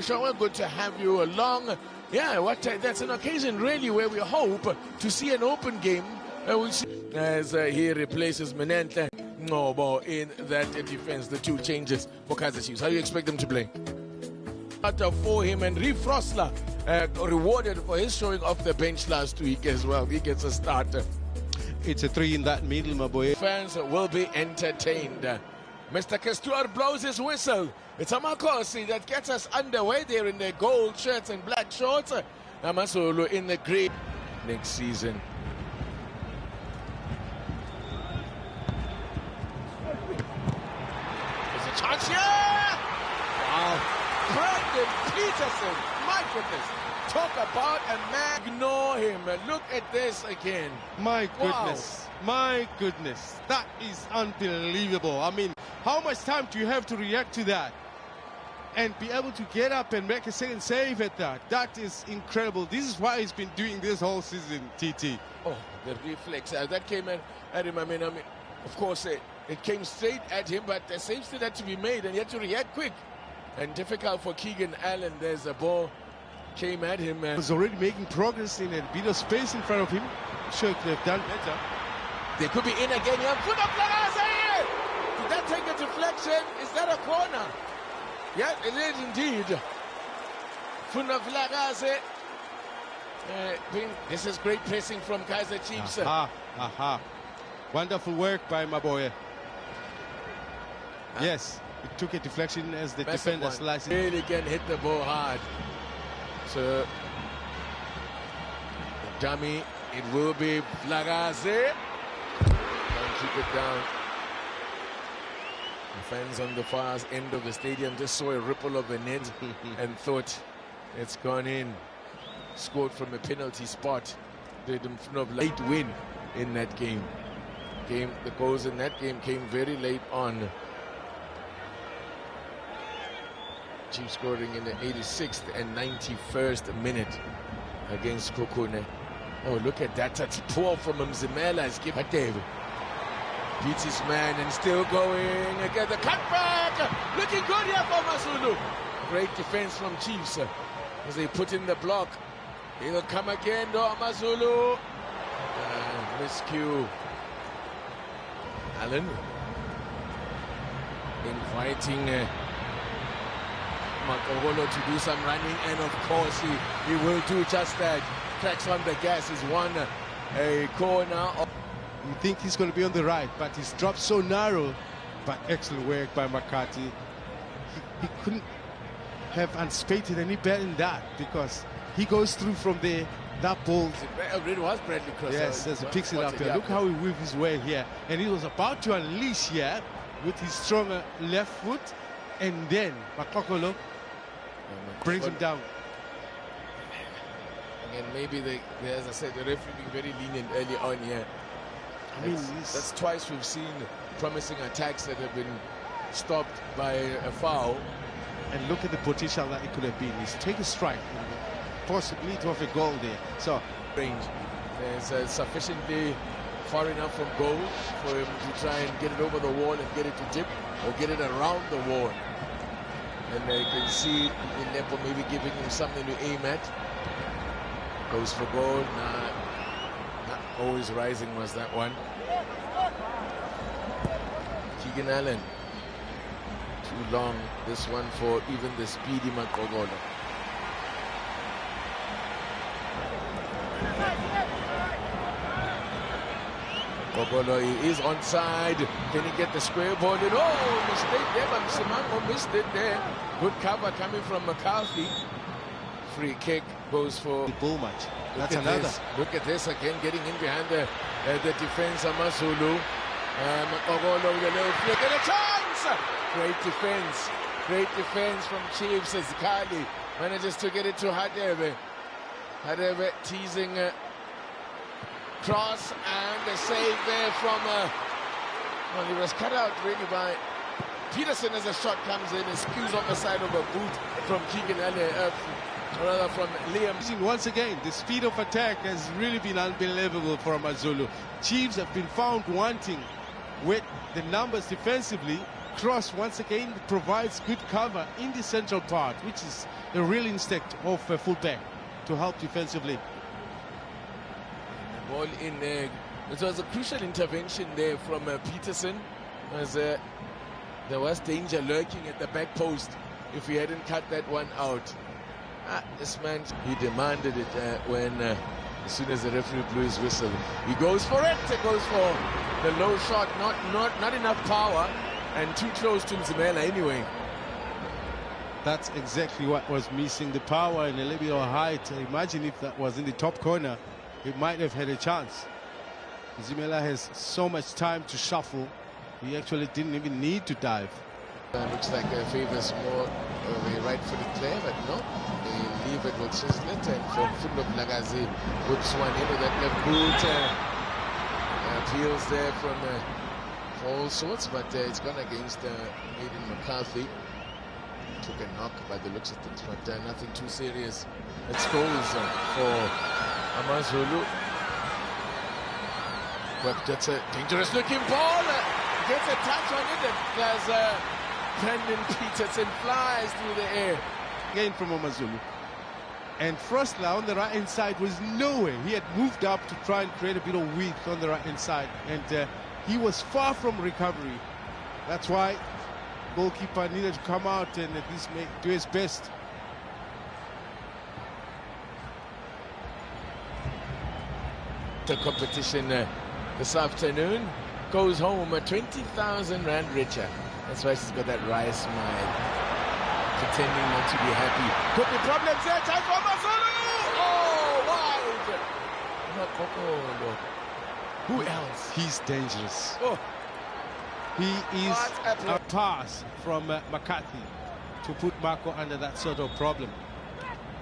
Sean, we're good to have you along. Yeah, that's an occasion really where we hope to see an open game. We see as he replaces Menentle Ngobo in that defense. The two changes for Kaizer Chiefs. How do you expect them to play? For him, and Reef Frosler rewarded for his showing off the bench last week as well. He gets a starter. It's a 3 in that middle, my boy. Fans will be entertained. Mr. Castor blows his whistle. It's Amakosi that gets us underway there in their gold shirts and black shorts. Amazulu in the green next season. There's a chance here! Wow. Brandon Peterson, my goodness. Talk about a man. Ignore him. Look at this again. My goodness. Wow. My goodness. That is unbelievable. I mean, how much time do you have to react to that? And be able to get up and make a second save at that. That is incredible. This is why he's been doing this whole season, TT. Oh, the reflex. That came at him. I mean, of course, it came straight at him, but the save still had to be made, and he had to react quick. And difficult for Keegan Allen. There's a ball came at him. He was already making progress in a bit of space in front of him. Sure could have done better. They could be in again here. Foot up, Lagaze! Did that take a deflection? Is that a corner? Yeah, it is indeed. Funa Vlagaze. This is great pressing from Kaizer Chiefs. Wonderful work by my boy. Yes, it took a deflection as the defender sliced it. Really can hit the ball hard. So, dummy, it will be Vlagaze. Can't keep it down. The fans on the far end of the stadium just saw a ripple of the net and thought it's gone in. Scored from a penalty spot. They didn't late win in that game. The goals in that game came very late on. Chiefs scoring in the 86th and 91st minute against Kokune. Oh, look at that. That's poor from Mzimela. It's given David. Beats his man and still going. Again, the cutback. Looking good here for Amazulu. Great defense from Chiefs as they put in the block. He'll come again, though, Amazulu. Miscue. Allen inviting Makogolo to do some running, and of course he will do just that. Cracks on the gas. He's won a corner. You think he's going to be on the right, but he's dropped so narrow. But excellent work by McCarthy. He couldn't have anticipated any better than that, because he goes through from there. That ball. It was Bradley Cross. Yes, as he picks it up here. Look how he weaved his way here. And he was about to unleash here with his stronger left foot. And then Makokolo brings him down. Again, maybe as I said, the referee being very lenient early on here. I mean, that's twice we've seen promising attacks that have been stopped by a foul. And look at the potential that it could have been. He's taken a strike, possibly to have a goal there. So range is sufficiently far enough from goal for him to try and get it over the wall and get it to dip, or get it around the wall. And you can see Inepo maybe giving him something to aim at. Goes for goal. Nah, not always rising was that one. Keegan Allen. Too long, this one, for even the speedy Makogolo. Makogolo is onside. Can he get the square ball in? Oh, mistake there, but Simango missed it there. Good cover coming from McCarthy. Free kick goes for the bull match. That's another. This. Look at this again, getting in behind the defense. Amazulu. Makogolo with a little flick and a chance! Great defense. Great defense from Chiefs as Kali manages to get it to Hadebe. Hadebe teasing cross, and a save there from well, he was cut out really by Peterson as a shot comes in and skews off the side of a boot from Keegan Allen, rather from Liam. Once again, the speed of attack has really been unbelievable for Amazulu. Chiefs have been found wanting with the numbers defensively, cross once again provides good cover in the central part, which is the real instinct of a fullback to help defensively. The ball in there. It was a crucial intervention there from Peterson, as there was danger lurking at the back post if he hadn't cut that one out. This man, he demanded it when as soon as the referee blew his whistle, he goes for it. It goes for the low shot, not enough power, and too close to Mzimela anyway. That's exactly what was missing, the power and a little bit of height. Imagine if that was in the top corner, he might have had a chance. Mzimela has so much time to shuffle, he actually didn't even need to dive. Looks like favors more of a right-footed player, but no, they leave it with Chislett, and from Fundo Lagazi whips one in with that left boot. Appeals there from for all sorts, but it's gone against Aiden McCarthy. Took a knock by the looks of things, but nothing too serious. It's goals for Amazulu. But gets a dangerous looking ball, gets a touch on it as Brendan Peterson flies through the air. Again from Amazulu. And Frostler on the right-hand side was nowhere. He had moved up to try and create a bit of width on the right-hand side, and he was far from recovery. That's why goalkeeper needed to come out and at least do his best. The competition this afternoon goes home 20,000 Rand richer. That's why she's got that wry smile, pretending not to be happy. Could be problems there. Time for Amazulu! Oh, wide! Who else? He's dangerous. Oh. He is a pass from McCarthy to put Marco under that sort of problem.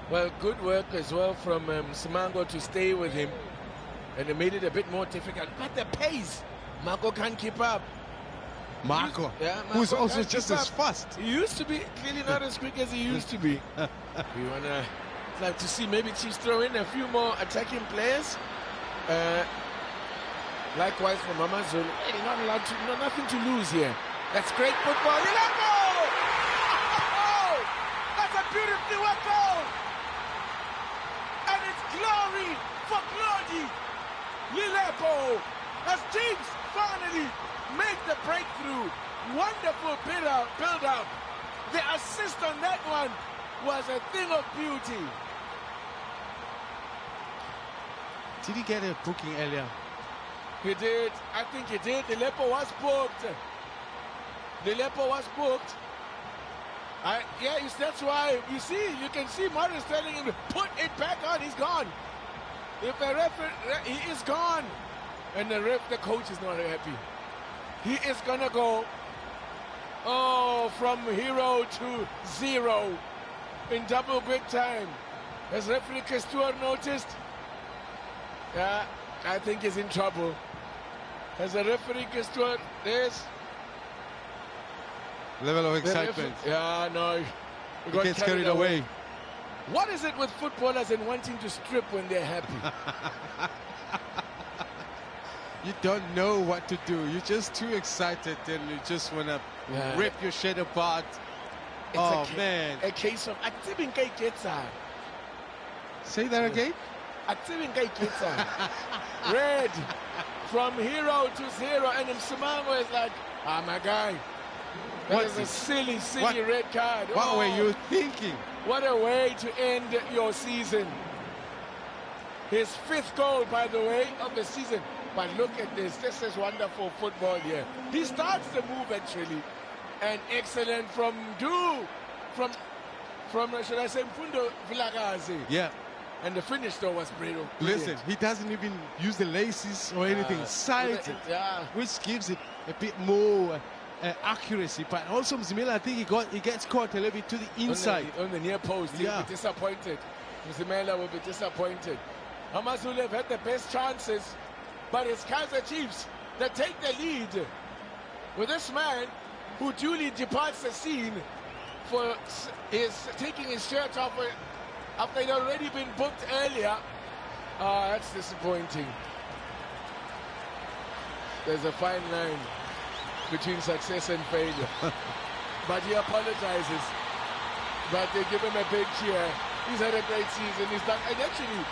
Well, good work as well from Simango to stay with him, and it made it a bit more difficult. But the pace, Marco can't keep up. Marco, who's also just as fast. He used to be clearly not as quick as he used to be. We wanna like to see maybe Chiefs throw in a few more attacking players. Likewise from Amazulu. Hey, not allowed to, nothing to lose here. That's great football. Lilepo! Oh, that's a beautifully worked goal. And it's glory for Claudia Lilepo as Chiefs finally make the breakthrough. Wonderful build up. The assist on that one was a thing of beauty. Did he get a booking earlier? He did. I think he did. Lilepo was booked. Lilepo was booked. Yeah, that's why you can see Morris telling him to put it back on. He's gone. If the referee, he is gone, and the coach is not happy. He is gonna go, from hero to zero in double quick time. Has referee Castor noticed? Yeah, I think he's in trouble. Has the referee Castor, there's level of excitement. Yeah, no. He gets carried away. What is it with footballers and wanting to strip when they're happy? You don't know what to do. You're just too excited and you just want to rip your shit apart. It's man. A case of Activin Ketsa. Say that again? Activin Ketsa. Red from hero to zero, and Msimamo is like, my guy. That is a silly red card. What were you thinking? What a way to end your season. His 5th goal, by the way, of the season. But look at this. This is wonderful football here. He starts the move actually. And excellent from from should I say Mfundo Vilakazi. Yeah. And the finish though was brilliant. Listen, he doesn't even use the laces or anything. Sides it, which gives it a bit more accuracy. But also Mzimela, I think he gets caught a little bit to the inside. On the near post, he'll be disappointed. Mzimela will be disappointed. Amazulu have had the best chances, but it's Kaizer Chiefs that take the lead with this man who duly departs the scene for taking his shirt off after he'd already been booked earlier. That's disappointing. There's a fine line. between success and failure. But he apologizes. But they give him a big cheer. He's had a great season. He's done, and actually,